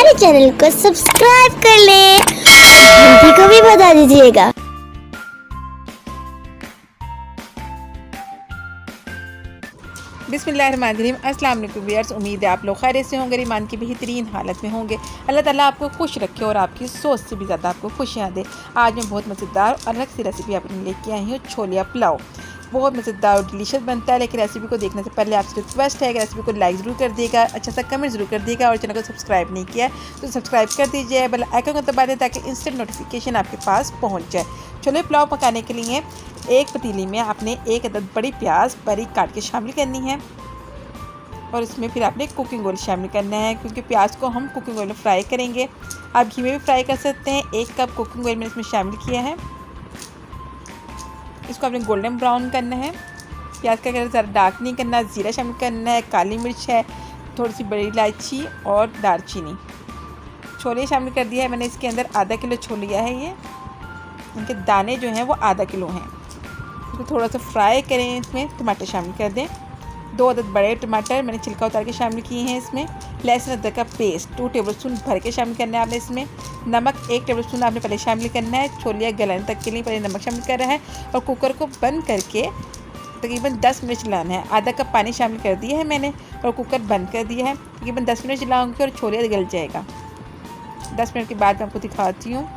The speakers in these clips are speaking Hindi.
हमारे चैनल को सब्सक्राइब कर लें, घंटी को भी बता दीजिएगा। बिस्मिल्लाहिर्रहमानिर्रहीम। अस्सलाम वालेकुम व्यूअर्स, उम्मीद है आप लोग खैरियत से होंगे, ईमान की बेहतरीन हालत में होंगे। अल्लाह ताला आपको खुश रखे और आपकी सोच से भी ज़्यादा आपको खुशियाँ दे। आज मैं बहुत मज़ेदार और अलग सी रेसिपी अपने लेके आई हूँ, छोलिया पुलाव। बहुत मज़ेदार और डिलीशियस बनता है, लेकिन रेसिपी को देखने से पहले आपसे रिक्वेस्ट है कि रेसिपी को लाइक ज़रूर कर दिएगा, अच्छा सा कमेंट ज़रूर कर दिएगा और चैनल को सब्सक्राइब नहीं किया तो सब्सक्राइब कर दीजिए, बेल आइकन को दबा दें ताकि इंस्टेंट नोटिफिकेशन आपके पास पहुँच जाए। छोले पुलाव पकाने के लिए एक पतीली में आपने एक अदद बड़ी प्याज बारीक काट के शामिल करनी है और इसमें फिर आपने कुकिंग ऑयल शामिल करना है, क्योंकि प्याज को हम कुकिंग ऑयल में फ्राई करेंगे। आप घी में भी फ्राई कर सकते हैं। 1 कप कुकिंग ऑयल मैंने इसमें शामिल किया है। इसको आपने गोल्डन ब्राउन करना है। प्याज का कलर ज़्यादा डार्क नहीं करना। ज़ीरा शामिल करना है, काली मिर्च है, थोड़ी सी बड़ी इलायची और दालचीनी। छोले शामिल कर दिया है मैंने इसके अंदर। आधा किलो छोलिया है ये, इनके दाने जो हैं वो आधा किलो हैं। इसको थोड़ा सा फ्राई करें। इसमें टमाटर शामिल कर दें, 2 अदद बड़े टमाटर मैंने छिलका उतार के शामिल किए हैं। इसमें लहसुन अदरक का पेस्ट 2 टेबलस्पून भर के शामिल करना है आपने। इसमें नमक 1 टेबलस्पून आपने पहले शामिल करना है। छोलिया गलाने तक के लिए पहले नमक शामिल कर रहा है और कुकर को बंद करके तकरीबन 10 मिनट चलाना है। आधा कप पानी शामिल कर दिया है मैंने और कुकर बंद कर दिया है। तकरीबन 10 मिनट चलाऊँगी और छोलिया गल जाएगा। 10 मिनट के बाद मैं आपको दिखाती हूँ।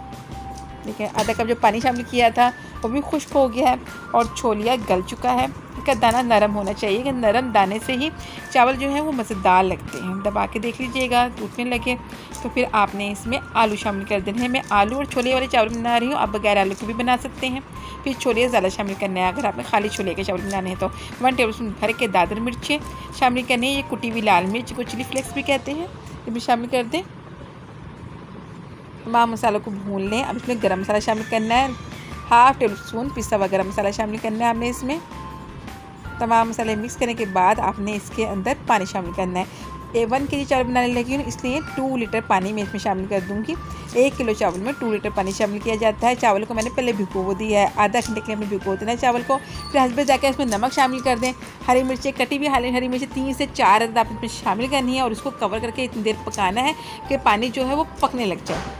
देखिए, आधा कप जो पानी शामिल किया था वो भी खुश्क हो गया है और छोलिया गल चुका है। इसका दाना नरम होना चाहिए, कि नरम दाने से ही चावल जो है वो मज़ेदार लगते हैं। दबा के देख लीजिएगा, टूटने लगे तो फिर आपने इसमें आलू शामिल कर देने हैं। मैं आलू और छोले वाले चावल बना रही हूँ, आप बगैर आलू के भी बना सकते हैं। फिर छोले ज़्यादा शामिल करना है अगर आपने खाली छोले के चावल बनाने हैं तो। 1 टेबलस्पून भर के दादर मिर्चें शामिल करनी है। ये कुटी हुई लाल मिर्च को चिली फ्लेक्स भी कहते हैं, ये भी शामिल कर दें। तमाम मसालों को भून लें। अब इसमें गरम मसाला शामिल करना है। 1/2 टेबलस्पून पिसा हुआ गरम मसाला शामिल करना है आपने इसमें। तमाम मसाले मिक्स करने के बाद आपने इसके अंदर पानी शामिल करना है। 1 केजी चावल बनाने लगी हूँ, इसलिए 2 लीटर पानी मैं इसमें शामिल कर दूँगी। 1 किलो चावल में 2 लीटर पानी शामिल किया जाता है। चावल को मैंने पहले भिगो दिया है, आधा घंटे के लिए हमें भिगो देना है चावल को। फिर हल्के जाकर इसमें नमक शामिल कर दें। हरी मिर्चें कटी हुई हरी मिर्चें 3 से 4 अदद आप इसमें शामिल करनी है और उसको कवर करके इतनी देर पकाना है कि पानी जो है वो पकने लग जाए।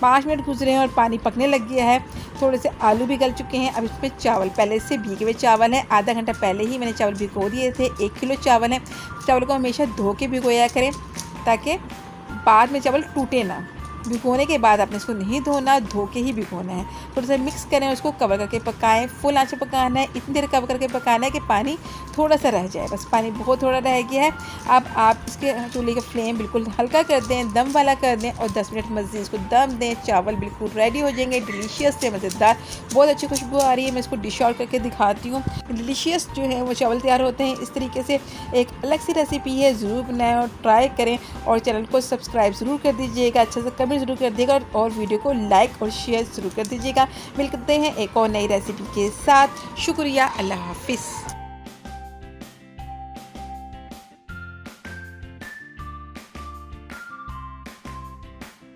5 मिनट गुजरे हैं और पानी पकने लग गया है। थोड़े से आलू भी गल चुके हैं। अब इसमें चावल पहले से भीगे हुए चावल हैं। आधा घंटा पहले ही मैंने चावल भिगो दिए थे। 1 किलो चावल है। चावल को हमेशा धो के भिगोया करें ताकि बाद में चावल टूटे ना। भिगोने के बाद आपने इसको नहीं धोना, धो के ही भिगोना है। थोड़ा सा मिक्स करें, उसको कवर करके पकाएं। फुल आंच पर पकाना है, इतनी देर कवर करके पकाना है कि पानी थोड़ा सा रह जाए, बस पानी बहुत थोड़ा रह गया है। अब आप इसके चूल्हे का फ्लेम बिल्कुल हल्का कर दें, दम वाला कर दें और 10 मिनट मज़ीद इसको दम दें। चावल बिल्कुल रेडी हो जाएंगे, डिलीशियस से मज़ेदार। बहुत अच्छी खुशबू आ रही है। मैं इसको डिश आउट करके दिखाती हूँ। डिलीशियस जो है वो चावल तैयार होते हैं इस तरीके से। एक अलग सी रेसिपी है, ज़रूर बनाएं और ट्राई करें और चैनल को सब्सक्राइब ज़रूर कर दीजिएगा, अच्छा सा कमेंट ज़रूर कर दिएगा और वीडियो को लाइक और शेयर ज़रूर कर दीजिएगा। मिलते हैं एक और नई रेसिपी के साथ। शुक्रिया, अल्लाह हाफिज़।